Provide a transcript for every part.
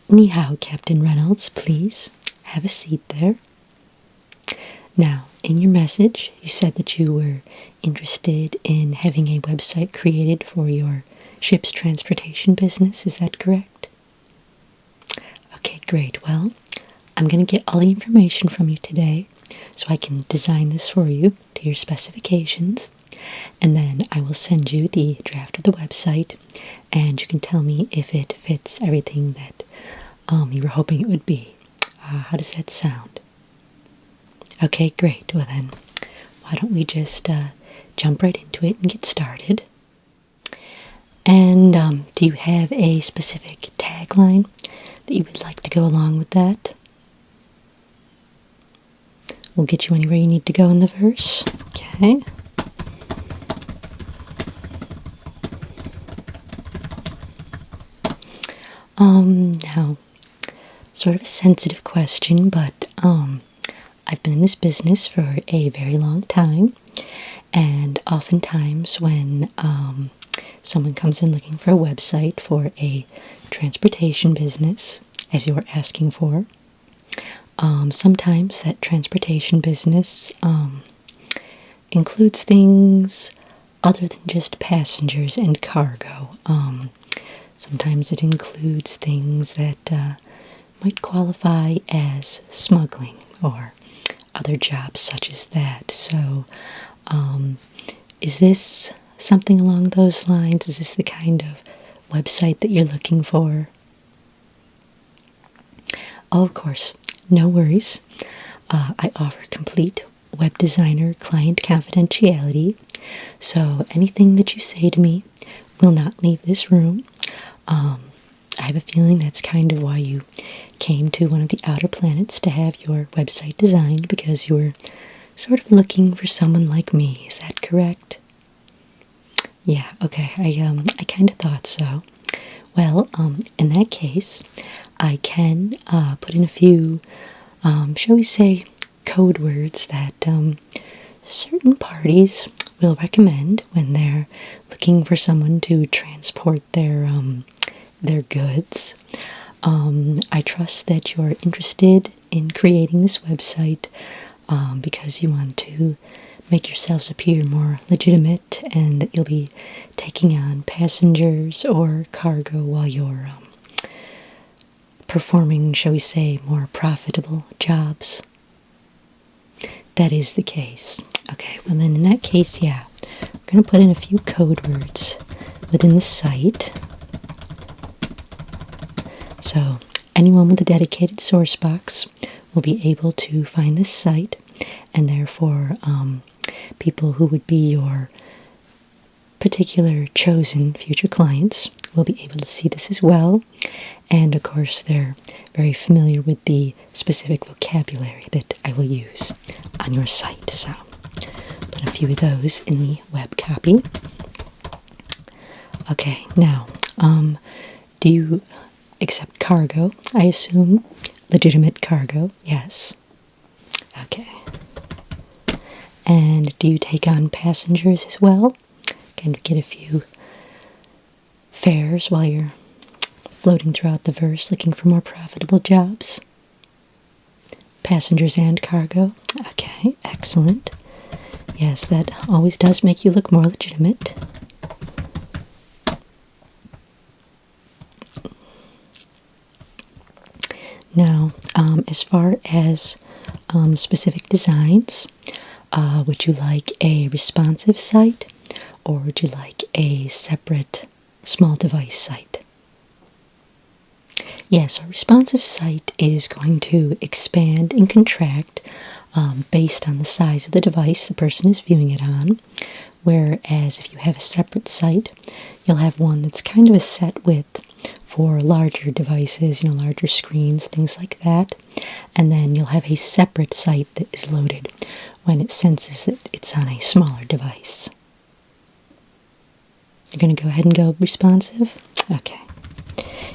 Ni hao, Captain Reynolds, please. Have a seat there. Now, in your message, you said that you were interested in having a website created for your ship's transportation business. Is that correct? Okay, great. Well, I'm going to get all the information from you today so I can design this for you to your specifications. And then I will send you the draft of the website, and you can tell me if it fits everything that you were hoping it would be. How does that sound? Okay, great. Well then, why don't we just jump right into it and get started. And do you have a specific tagline that you would like to go along with that? We'll get you anywhere you need to go in the verse. Okay. Now, sort of a sensitive question, but I've been in this business for a very long time, and oftentimes when someone comes in looking for a website for a transportation business, as you're asking for, sometimes that transportation business includes things other than just passengers and cargo. Sometimes it includes things that might qualify as smuggling or other jobs such as that. So, is this something along those lines? Is this the kind of website that you're looking for? Oh, of course, no worries. I offer complete web designer client confidentiality, so anything that you say to me will not leave this room. I have a feeling that's kind of why you came to one of the outer planets to have your website designed, because you were sort of looking for someone like me. Is that correct? Yeah, okay, I kind of thought so. Well, in that case, I can put in a few, shall we say, code words that certain parties will recommend when they're looking for someone to transport their goods. I trust that you're interested in creating this website because you want to make yourselves appear more legitimate, and that you'll be taking on passengers or cargo while you're performing, shall we say, more profitable jobs. That is the case. Okay, well then in that case, yeah, we're going to put in a few code words within the site. So anyone with a dedicated source box will be able to find this site, and therefore people who would be your particular chosen future clients will be able to see this as well. And of course they're very familiar with the specific vocabulary that I will use on your site. So put a few of those in the web copy. Okay, now do you accept cargo? I assume legitimate cargo. Yes. Okay. And do you take on passengers as well? Kind of get a few fares while you're floating throughout the verse looking for more profitable jobs? Passengers and cargo? Okay, excellent. Yes, that always does make you look more legitimate. Now, as far as specific designs, would you like a responsive site, or would you like a separate small device site? Yes, a responsive site is going to expand and contract based on the size of the device the person is viewing it on, whereas if you have a separate site, you'll have one that's kind of a set width for larger devices, larger screens, things like that. And then you'll have a separate site that is loaded when it senses that it's on a smaller device. You're going to go ahead and go responsive? Okay.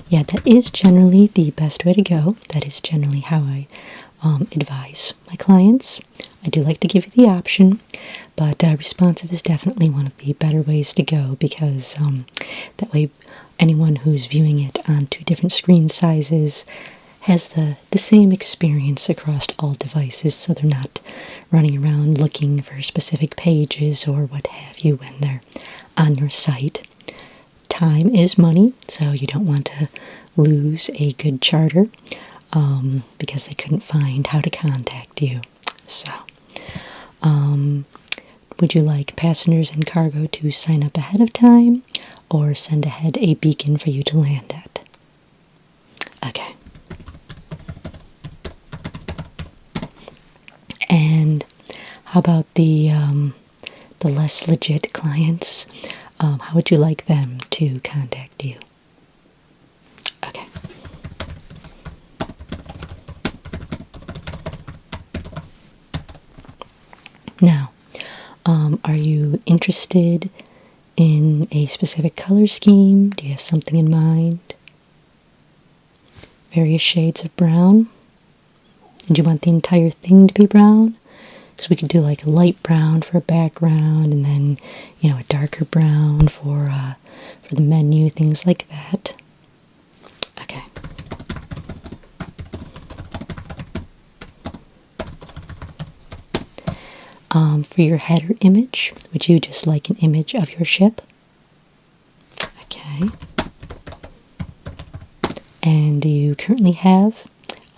Yeah, that is generally the best way to go. That is generally how I advise my clients. I do like to give you the option, but responsive is definitely one of the better ways to go, because that way anyone who's viewing it on two different screen sizes has the same experience across all devices, so they're not running around looking for specific pages or what have you when they're on your site. Time is money, so you don't want to lose a good charter because they couldn't find how to contact you. So, would you like passengers and cargo to sign up ahead of time or send ahead a beacon for you to land at? Okay. And how about the less legit clients? How would you like them to contact you? Okay. Now, are you interested in a specific color scheme? Do you have something in mind? Various shades of brown? And do you want the entire thing to be brown? Because we could do like a light brown for a background, and then, you know, a darker brown for the menu, things like that. Okay. For your header image, would you just like an image of your ship? Okay. And do you currently have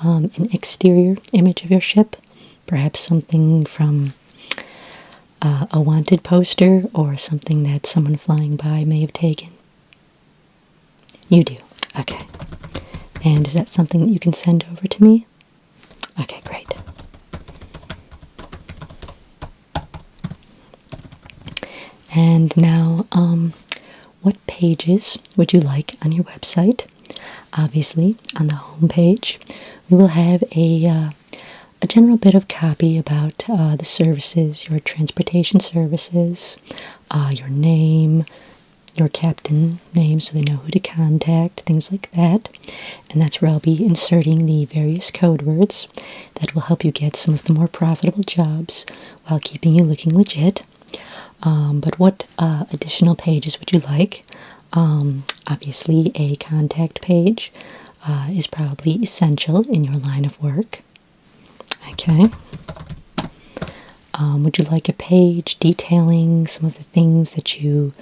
an exterior image of your ship? Perhaps something from a wanted poster or something that someone flying by may have taken? You do. Okay. And is that something that you can send over to me? Okay, great. And now, what pages would you like on your website? Obviously, on the home page, we will have a general bit of copy about the services, your transportation services, your name, your captain name so they know who to contact, things like that. And that's where I'll be inserting the various code words that will help you get some of the more profitable jobs while keeping you looking legit. But what additional pages would you like? Obviously, a contact page is probably essential in your line of work. Okay. Would you like a page detailing some of the things that you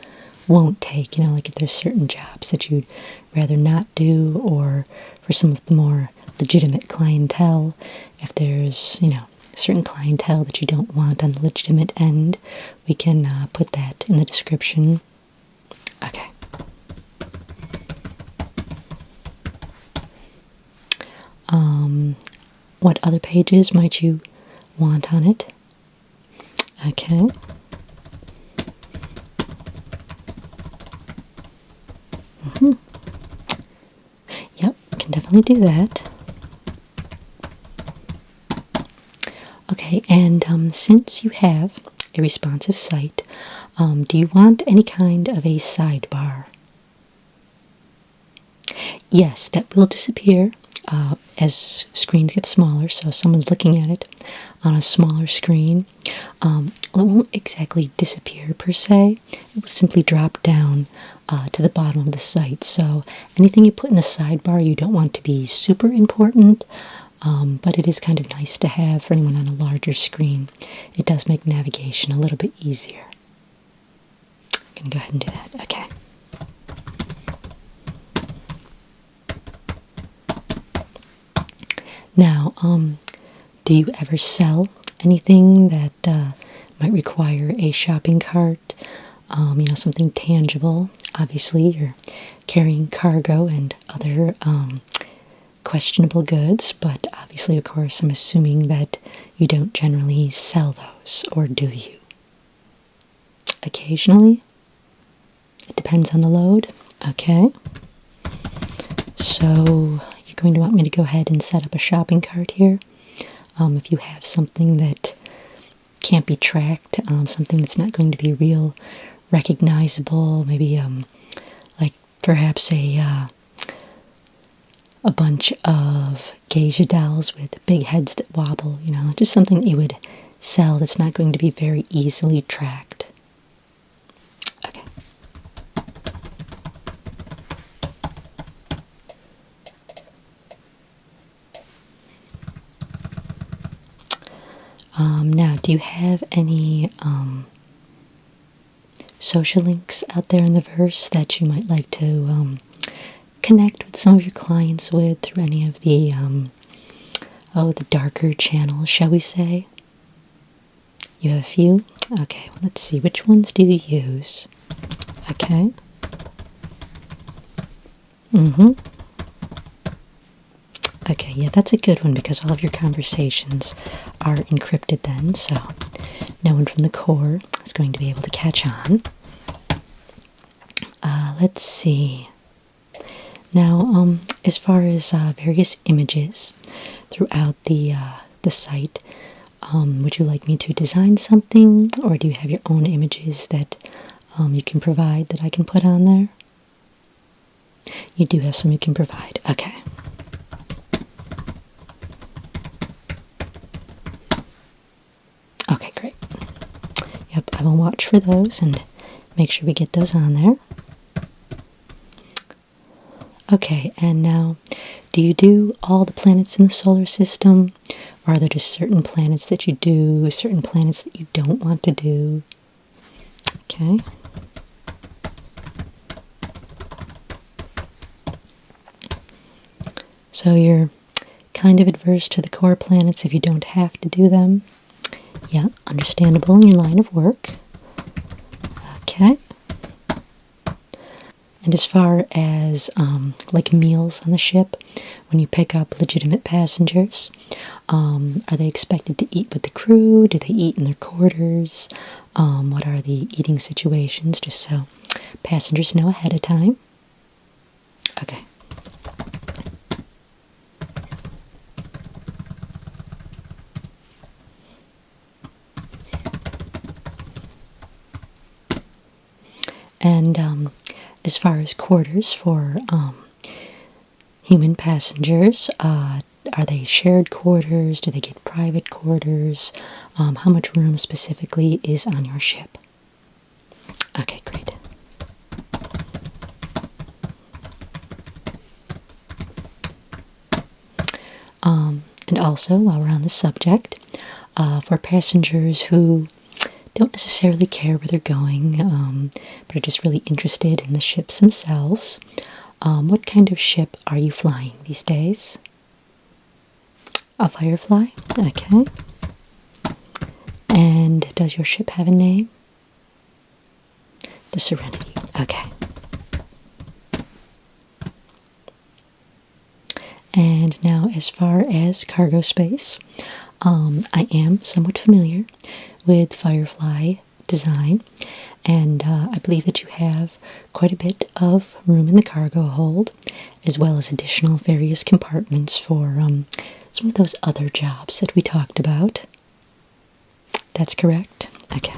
won't take? You know, like if there's certain jobs that you'd rather not do, or for some of the more legitimate clientele, if there's, you know, certain clientele that you don't want on the legitimate end, we can put that in the description. Okay. What other pages might you want on it? Okay. Yep, can definitely do that. Okay, and since you have a responsive site, do you want any kind of a sidebar? Yes, that will disappear as screens get smaller, so if someone's looking at it on a smaller screen. Well, it won't exactly disappear per se, it will simply drop down to the bottom of the site. So anything you put in the sidebar you don't want to be super important, but it is kind of nice to have for anyone on a larger screen. It does make navigation a little bit easier. I'm going to go ahead and do that. Okay. Now, do you ever sell anything that might require a shopping cart? You know, something tangible. Obviously, you're carrying cargo and other questionable goods, but obviously, of course, I'm assuming that you don't generally sell those, or do you? Occasionally? It depends on the load. Okay. So, you're going to want me to go ahead and set up a shopping cart here. If you have something that can't be tracked, something that's not going to be real recognizable, maybe like perhaps a bunch of geisha dolls with big heads that wobble, you know, just something that you would sell that's not going to be very easily tracked. Okay. Now, do you have any social links out there in the verse that you might like to connect with some of your clients with through any of the the darker channels, shall we say? You have a few? Okay, well, let's see. Which ones do you use? Okay. Okay, yeah, that's a good one because all of your conversations are encrypted then, so no one from the core is going to be able to catch on. Let's see. Now, as far as various images throughout the site, would you like me to design something, or do you have your own images that you can provide that I can put on there? You do have some you can provide. Okay. Okay, great. Yep, I will watch for those and make sure we get those on there. Okay, and now, do you do all the planets in the solar system? Or are there just certain planets that you do, certain planets that you don't want to do? Okay. So you're kind of adverse to the core planets if you don't have to do them. Yeah, understandable in your line of work. Okay. And as far as like meals on the ship, when you pick up legitimate passengers, are they expected to eat with the crew? Do they eat in their quarters? What are the eating situations, just so passengers know ahead of time? Okay. And as far as quarters for human passengers, are they shared quarters? Do they get private quarters? How much room specifically is on your ship? Okay, great. And also, while we're on the subject, for passengers who don't necessarily care where they're going, but are just really interested in the ships themselves, what kind of ship are you flying these days? A Firefly? Okay. And does your ship have a name? The Serenity. Okay. And now, as far as cargo space, I am somewhat familiar with Firefly design, and I believe that you have quite a bit of room in the cargo hold, as well as additional various compartments for some of those other jobs that we talked about. That's correct? Okay.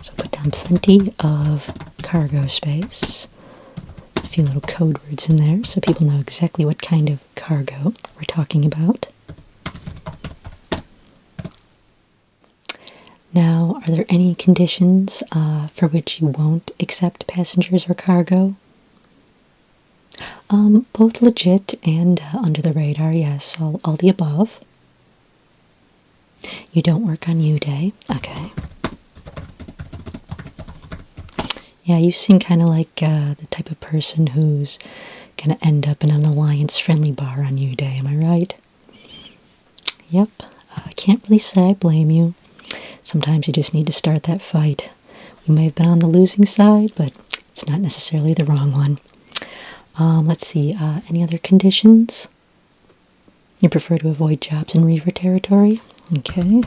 So put down plenty of cargo space. A few little code words in there so people know exactly what kind of cargo we're talking about. Now, are there any conditions for which you won't accept passengers or cargo? Both legit and under the radar, yes, all the above. You don't work on U-Day, okay. Yeah, you seem kind of like the type of person who's going to end up in an alliance-friendly bar on U-Day, am I right? Yep, I can't really say I blame you. Sometimes you just need to start that fight. You may have been on the losing side, but it's not necessarily the wrong one. Let's see, any other conditions? You prefer to avoid jobs in Reaver territory? Okay.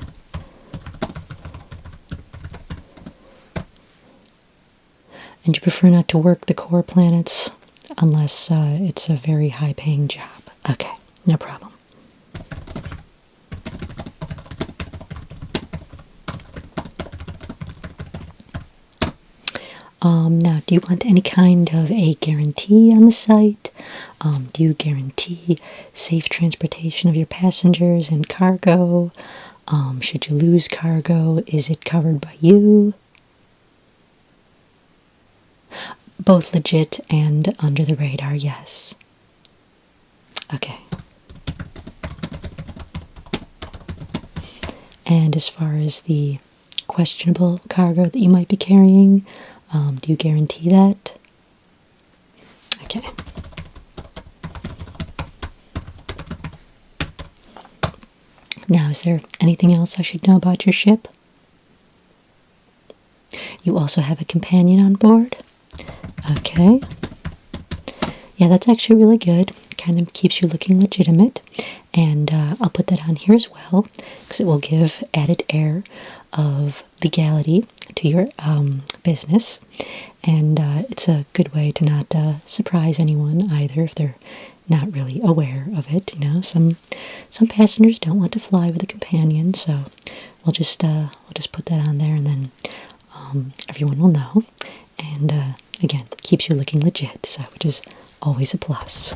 And you prefer not to work the core planets unless it's a very high-paying job. Okay, no problem. Now, do you want any kind of a guarantee on the site? Do you guarantee safe transportation of your passengers and cargo? Should you lose cargo, is it covered by you? Both legit and under the radar, yes. Okay. And as far as the questionable cargo that you might be carrying, do you guarantee that? Okay. Now, is there anything else I should know about your ship? You also have a companion on board? Okay. Yeah, that's actually really good. Kind of keeps you looking legitimate. And I'll put that on here as well, because it will give added air of legality to your business. And it's a good way to not surprise anyone either if they're not really aware of it. You know, some passengers don't want to fly with a companion, so we'll just put that on there, and then everyone will know. And again, keeps you looking legit, so which is always a plus.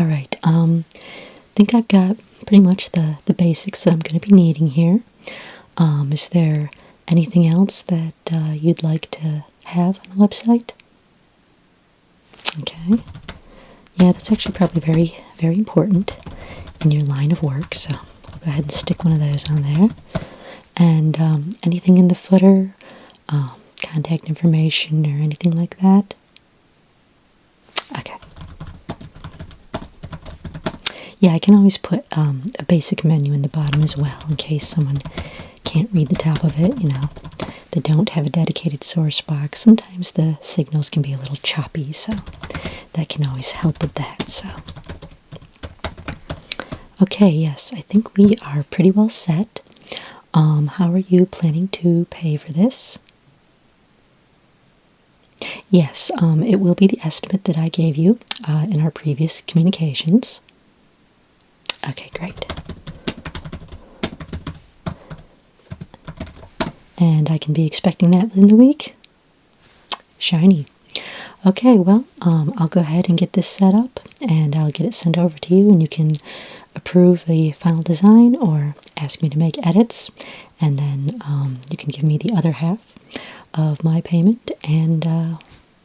All right. I think I've got pretty much the basics that I'm going to be needing here. Is there anything else that you'd like to have on the website? Okay. Yeah, that's actually probably very, very important in your line of work, so I'll go ahead and stick one of those on there. And anything in the footer, contact information or anything like that? Okay. Yeah, I can always put a basic menu in the bottom as well in case someone can't read the top of it, you know. They don't have a dedicated source box. Sometimes the signals can be a little choppy, so that can always help with that, so. Okay, yes, I think we are pretty well set. How are you planning to pay for this? Yes, it will be the estimate that I gave you in our previous communications. Okay, great. And I can be expecting that within the week? Shiny. Okay, well, I'll go ahead and get this set up, and I'll get it sent over to you, and you can approve the final design or ask me to make edits, and then you can give me the other half of my payment, and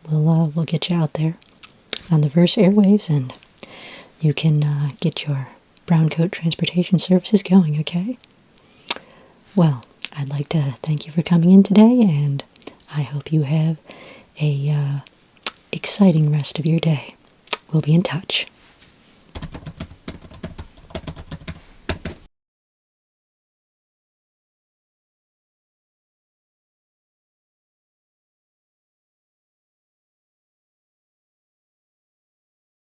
we'll get you out there on the Verse airwaves, and you can get your brown coat transportation services going, okay? Well, I'd like to thank you for coming in today, and I hope you have a exciting rest of your day. We'll be in touch.